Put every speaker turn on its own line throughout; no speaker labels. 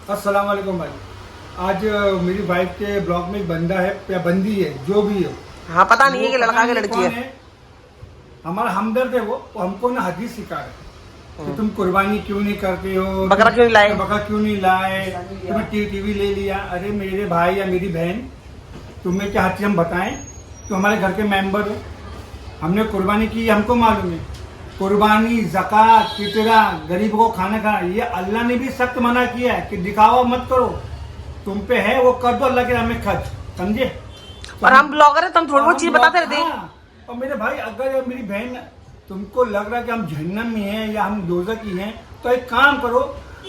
अस्सलाम वालेकुम भाई। आज मेरी वाइफ के ब्लॉग में एक बंदा है या बंदी है, जो भी है।
हाँ, पता नहीं है कि
वो
लड़का
पता
की
नहीं
लड़की
कौन
है।
हमारा हमदर्द है वो हमको ना हदीस सिखा रहा है कि तुम कुर्बानी क्यों नहीं करते हो,
बकरा क्यों नहीं लाए?
बकरा क्यों नहीं लाए, तुम्हें टीवी ले लिया। अरे मेरे भाई या मेरी बहन, तुम्हें क्या हर चीज हम बताएं? तो हमारे घर के मेंबर हो, हमने कुर्बानी की, हमको मालूम है। कुर्बानी, ज़कात, फितरा, गरीबों को खाना खाना, ये अल्लाह ने भी सख्त मना किया है कि दिखावा मत करो। तुम पे है वो कर दो अल्लाह के नाम में खर्च, समझे?
और हम ब्लॉगर है, तुम थोड़ी बहुत चीज बताते रहते हैं।
हाँ, और मेरे भाई अगर मेरी बहन तुमको लग रहा है कि हम जहन्नम में हैं या हम दोज़ख की हैं, तो एक काम करो,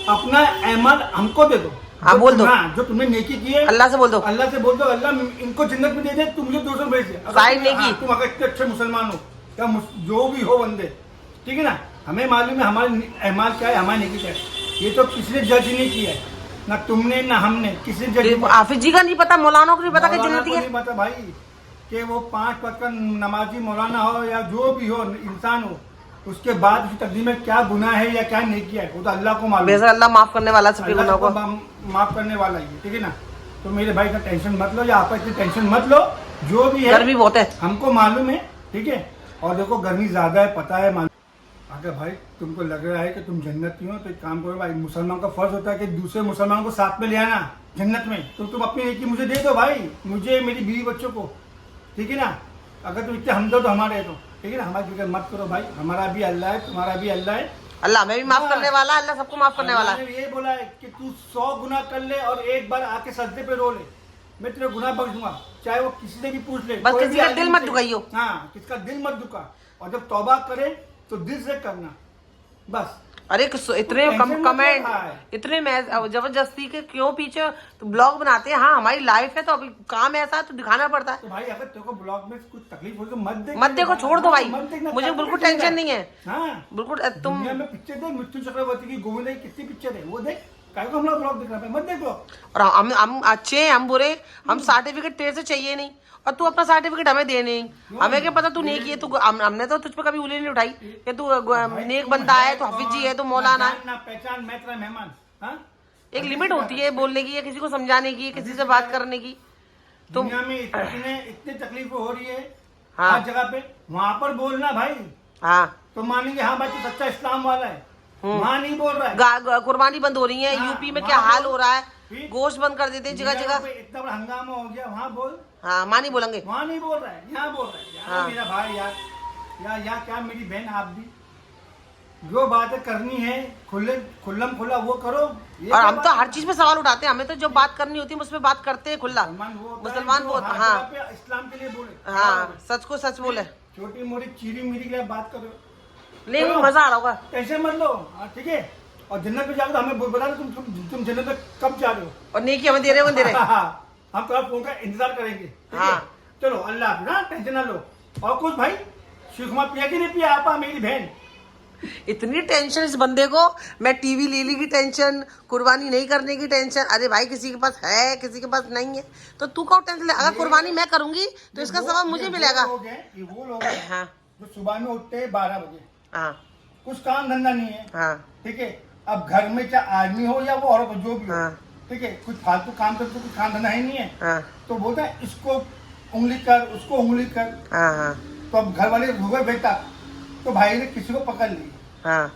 अपना अमल हमको दे दो।
हाँ, बोल दो।
जो तुमने नेकी की है
अल्लाह से बोल दो।
अल्लाह से बोल दो, अल्लाह इनको जन्नत में दे दे, तुम मुझे 200 भेज दे।
साइड नेकी।
तुम अगर इतने अच्छे मुसलमान हो या जो भी हो बंदे, ठीक है ना? हमें मालूम है हमारे अमाल क्या है, हमारी नेकी क्या है। ये तो किसी ने जज नहीं किया है, ना तुमने ना हमने, किसी जज नहीं।
हाफिज जी का नहीं पता, मौलाना को नहीं पता कि
मौलाना
जन्नती
को
है।
नहीं पता भाई कि वो 5 वक्त का नमाजी मौलाना हो या जो भी हो इंसान हो, उसके बाद उसकी तकदीर में क्या गुनाह है या क्या नेकी है, वो तो अल्लाह को मालूम है।
बेशक अल्लाह माफ करने वाला सबके
अल्लाह
गुनाह
को
को।
माफ करने वाला ही है, ठीक है ना? तो मेरे भाई का टेंशन मत लो, या आप इतनी टेंशन मत लो। जो भी है
गर्मी बहुत है।
हमको मालूम है, ठीक है? और देखो गर्मी ज्यादा है, पता है, मालूम। अगर भाई तुमको लग रहा है कि तुम जन्नती हो, तो एक काम करो भाई, मुसलमान का फर्ज होता है कि दूसरे मुसलमानों को साथ में ले आना जन्नत में। तो तुम अपनी नेकी मुझे दे दो भाई, मुझे, मेरी बीवी बच्चों को, ठीक है ना? अगर तुम इतने हमदर्द हो हमारे, तो ठीक है ना? हमारी फिक्र मत करो भाई, हमारा भी अल्लाह है, तुम्हारा भी अल्लाह है।
अल्लाह हमें भी माफ करने वाला है, अल्लाह सबको माफ करने वाला
अल्लाह
है।
ने ये बोला है कि तू 100 गुना कर ले और एक बार आके सजदे पे रो ले, मैं तेरे गुनाह बख्श दूंगा, चाहे वो किसी से भी पूछ ले।
बस
कोई
किसी
भी
का
आदमी
दिल मत
से।
दुखाइयो।
हाँ, किसका दिल मत दुखा। और जब तौबा करे तो दिल से करना, बस।
अरे इतने
टेंशन मत
कमेंट,
ले भाई।
इतने जबरदस्ती के क्यों पीछे तो ब्लॉग बनाते हैं। हाँ, हमारी लाइफ है तो अभी काम ऐसा है तो दिखाना पड़ता है।
तो भाई अगर तेरे को ब्लॉग में कुछ तकलीफ हो तो मत देख,
मत देखो, छोड़ दो भाई।
मत देखना,
मुझे बिल्कुल
क्या
टेंशन नहीं है।
हाँ,
बिल्कुल तुम।
दुनिया में पिक्चर देख, मृत्यु चक्रवर्ती की, गोविंदा की कितनी पिक्चर है, वो देख। काय को हम लोग ब्लॉग देख रहे हैं? मत देख ब्लॉग।
और हम अच्छे हैं, हम बुरे, हम सर्टिफिकेट तेरे से चाहिए नहीं, और तू अपना सर्टिफिकेट हमें दे नहीं। हमें क्या पता तू नेक है, तू हमने तो तुझ पे कभी उंगली नहीं उठाई कि तू नेक बंदा है, तू हाफिज जी है, तू मौलाना है।
ना पहचान, मैं तेरा मेहमान। हाँ,
एक लिमिट होती है बोलने की, या किसी को समझाने की, किसी से बात करने की। तुम
दुनिया में इतनी तकलीफ हो रही है,
हाँ।
हर जगह पे, वहां पर बोलना भाई,
हाँ,
तो मानेंगे हाँ भाई तू सच्चा इस्लाम वाला है। वहां नहीं बोल रहा है।
कुर्बानी बंद हो रही है।
हाँ,
यूपी में
वहाँ
क्या हाल
बोल।
हो रहा है,
ठीक।
गोश्त बंद कर देते हैं जगह
दुनिया
जगह।
पे इतना बड़ा हंगामा हो गया, वहां बोल।
हाँ, माँ नहीं बोलेंगे।
वहां नहीं बोल रहा है, यहाँ बोल रहा है। यहाँ
हाँ।
मेरा भाई यार, या क्या मेरी बहन, आप भी जो बातें करनी है खुल्लम खुल्ला वो करो। ये
और
क्या
हम तो
बात
हर
है?
चीज पे सवाल उठाते हैं, हमें तो जो बात करनी होती है उस पर बात करते हैं खुला। मुसलमान
जो
बहुत,
हर
हाँ
जगह पे इस्लाम के लिए बोले।
हाँ, सच को सच बोले।
छोटी मोटी चीरी मीरी के लिए बात करो,
लेकिन
चलो।
मजा आ रहा होगा।
टेंशन मत लो, हाँ, ठीक है? और जन्नत में जाओगे तो हमें बता दो, तुम जन्नत में कब जा रहे हो।
और नेकी हमें दे रहे हो, दे रहे।
हम तुम्हारा फोन का इंतजार करेंगे, ठीक है?
हाँ।
चलो, अल्लाह हाफिज़। हाँ, टेंशन ना लो। और कुछ भाई, शिखमा पिया कि नहीं पिया आपा मेरी बहन?
इतनी टेंशन इस बंदे को, मैं टीवी ले ली की टेंशन, कुर्बानी नहीं करने की टेंशन। अरे भाई, किसी के पास है, किसी के पास नहीं है, तो तू कौन टेंशन ले? अगर कुर्बानी मैं करूंगी तो इसका सवाब मुझे मिलेगा।
ये वो लोग हैं
हाँ
जो सुबह में उठते हैं 12 बजे,
हाँ
कुछ काम धंधा नहीं है,
हाँ
ठीक है? अब घर में चाहे आदमी हो या वो औरत हो, जो भी हो,
हाँ
ठीक है, कुछ फालतू काम करते, कुछ काम धंधा ही नहीं है,
हाँ
तो बोलता है इसको उंगली कर, उसको उंगली कर।
हाँ हाँ
तो अब घर वाले हुए बेटा, तो भाई ने किसी को पकड़ ली,
हाँ।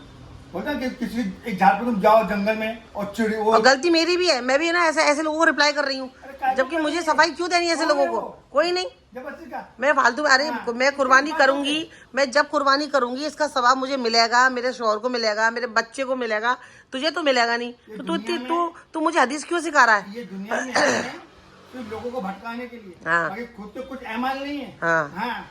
बोलता है कि किसी एक झाड़ पे तुम जाओ जंगल में और चिड़ी वो।
और गलती मेरी भी है, मैं भी ना ऐसे ऐसे लोगों को रिप्लाई कर रही हूँ, जबकि मुझे सफाई क्यों देनी है ऐसे लोगों को? कोई नहीं,
जबरदस्ती का।
मैं फालतू। अरे
हाँ।
मैं कुर्बानी करूंगी, मैं जब कुर्बानी करूंगी इसका सवाब मुझे मिलेगा, मेरे शौहर को मिलेगा, मेरे बच्चे को मिलेगा, तुझे तो मिलेगा नहीं। तो तू मुझे हदीस क्यों सिखा रहा है?
ये दुनिया में है सिर्फ लोगों को भटकाने के लिए,
हाँ।
बाकी खुद तो कुछ अमल नहीं है।
हाँ।
हाँ,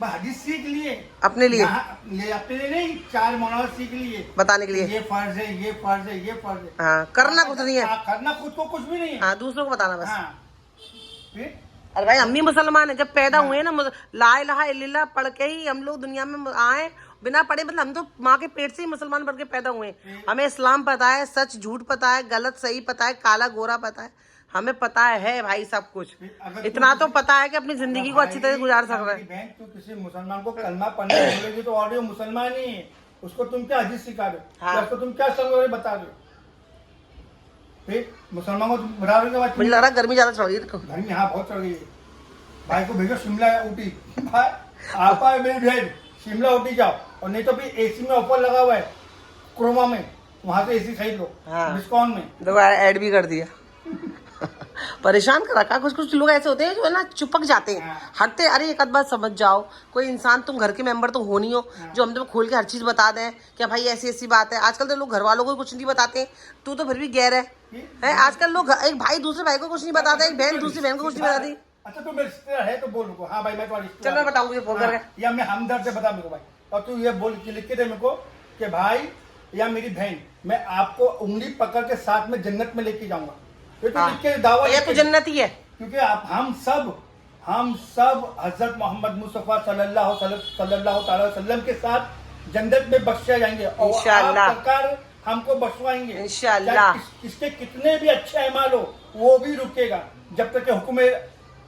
बस हदीस सीख लिए
अपने लिए,
अपने लिए नहीं, 4 मौलाना सीख लिए
बताने के लिए।
ये फर्ज है, ये फर्ज है, ये फर्ज है।
हाँ, करना कुछ नहीं है।
करना खुद को कुछ भी नहीं है।
हाँ, दूसरों को बताना बस।
हाँ, फिर
अरे भाई, हम भी मुसलमान है, जब पैदा हुए ना ला इलाहा इल्लल्लाह पढ़ के ही हम लोग दुनिया में आए, बिना पढ़े। मतलब हम तो माँ के पेट से ही मुसलमान बन के पैदा हुए। हमें इस्लाम पता है, सच झूठ पता है, गलत सही पता है, काला गोरा पता है, हमें पता है भाई सब कुछ। इतना तो पता है कि अपनी जिंदगी को अच्छी तरह गुजार सकते हैं।
बहन, तू किसी मुसलमान को कलमा पढ़ने बोलेगी तो ऑडियो मुसलमान ही है, उसको तुम क्या हदीस सिखा रहे हो?
हाँ।
उसको तुम क्या सब बता रहे हो? फिर मुसलमानों को तुम बता रहे हो भाई
मुझे लग रहा है गर्मी ज्यादा चढ़ गई देखो।
गर्मी यहाँ बहुत चढ़ गई है। भाई को भेजो शिमला या ऊटी। भाई आपा है मेरी बहन, शिमला ऊटी जाओ, और नहीं तो फिर एसी में ऑफर लगा हुआ है क्रोमा में, वहां से एसी खरीद लो
हाँ।
डिस्काउंट में।
देखो ऐड भी कर दिया। परेशान कर रखा। कुछ कुछ लोग ऐसे होते हैं जो है ना चिपक जाते हैं,
हाँ।
हटते। अरे एक आध बात समझ जाओ, कोई इंसान, तुम घर के मेंबर तो हो नहीं हो जो हम तुम्हें खोल के हर चीज बता दें क्या भाई ऐसी ऐसी बात है। आजकल तो लोग घर वालों को कुछ नहीं बताते, तू तो फिर भी गैर है। आजकल लोग, एक भाई दूसरे भाई को कुछ नहीं बताता, एक बहन दूसरी बहन को कुछ नहीं बताती।
अच्छा तो मेरे रिश्तेदार है तो बोल मेरे को, हाँ भाई मैं तुम्हारा रिश्तेदार
चल मैं
हूँ।
बताऊंगी फोन
हाँ,
करके।
या मैं हमदर्द से बता मेरे को भाई, और तू ये बोल के लिख के दे मेरे को कि भाई या मेरी बहन, मैं आपको उंगली पकड़ के साथ में जन्नत में लेके जाऊंगा। ये तो लिख के दावा,
ये तो जन्नत ही है।
क्योंकि आप हम सब हजरत मोहम्मद मुस्तफा सल्लल्लाहु अलैहि वसल्लम के साथ जन्नत में बख्शे जाएंगे, और आप
इंशाअल्लाह।
सरकार हमको बख्शवाएंगे
इंशाअल्लाह।
चाहे इसके कितने भी अच्छे अमाल हो वो भी रुकेगा जब तक कि हुक्म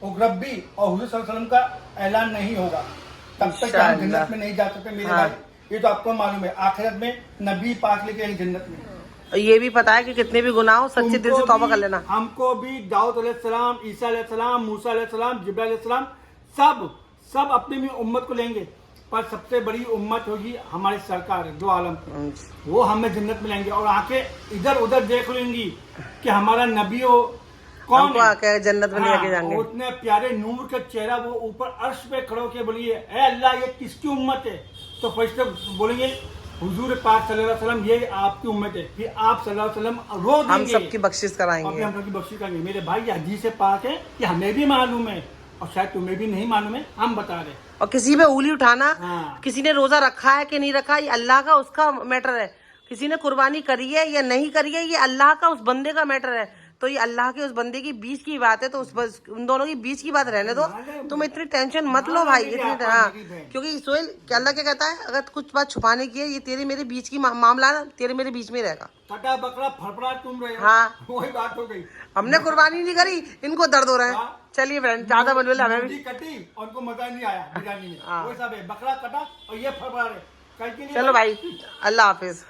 रब्बी और हुजूर सल्लल्लाहु अलैहि वसल्लम का ऐलान नहीं होगा, तब तक हम
इंशाअल्लाह।
जन्नत में नहीं जा सकते मेरे
हाँ।
भाई। ये तो आपको मालूम है, आखिरत में नबी पाक लेके आएंगे जन्नत में।
ये भी पता है कि कितने भी गुनाह हो सच्चे दिल से
तुमको
तौबा
भी,
कर लेना।
हमको भी दाऊद अलैहिस्सलाम, ईसा अलैहिस्सलाम, मूसा अलैहिस्सलाम, जिब्राइल अलैहिस्सलाम, सब अपनी भी उम्मत को लेंगे, पर सबसे बड़ी उम्मत होगी हमारी सरकार दो आलम की, वो हमें जन्नत में लेंगे। और आंखें इधर उधर देख लेंगी कि हमारा नबी हो कौन
हमको
है।
आके जन्नत में लेके जाएंगे।
और उतने प्यारे नूर का चेहरा, वो ऊपर अर्श पे खड़े होके बोलिए ए अल्लाह ये किसकी उम्मत है, तो फरिश्ते बोलेंगे हुजूर पाक सल्लल्लाहु अलैहि वसल्लम ये आपकी उम्मत है, फिर आप सल्लल्लाहु अलैहि वसल्लम रो देंगे,
हम सबकी बख्शिश
और
कराएंगे।
फिर हम सबकी बख्शिश करेंगे। मेरे भाई ये हदीस से पाक है कि हमें भी मालूम है और शायद तुम्हें भी नहीं मालूम है, हम बता रहे हैं।
और किसी पे उंगली उठाना,
हाँ।
किसी ने रोजा रखा है कि नहीं रखा, ये अल्लाह का उसका मैटर है। किसी ने कुर्बानी करी है या नहीं करी है, ये अल्लाह का उस बंदे का मैटर है। तो ये अल्लाह के उस बंदे की बीच की बात है, तो उन दोनों की बीच की बात रहने दो। तुम इतनी टेंशन मत लो भाई, इतनी हाँ। क्योंकि सोहेल क्या अल्लाह क्या कहता है, अगर कुछ बात छुपाने की है, ये तेरे मेरे बीच की मामला ना, तेरे मेरे बीच में रहेगा।
कटा बकरा फड़फड़ा तुम रहे हो,
हाँ।
वही बात हो गई।
हमने कुर्बानी नहीं करी, इनको दर्द हो रहा है।
हाँ।
चलिए फ्रेंड, ज्यादा बनवेल हमें भी।
मुर्गी कटी और उनको मजा नहीं आया बिरयानी में,
हाँ।
वही सब है, बकरा कटा और ये फड़फड़ा रहे कल के लिए।
चलो भाई, अल्लाह हाफिज।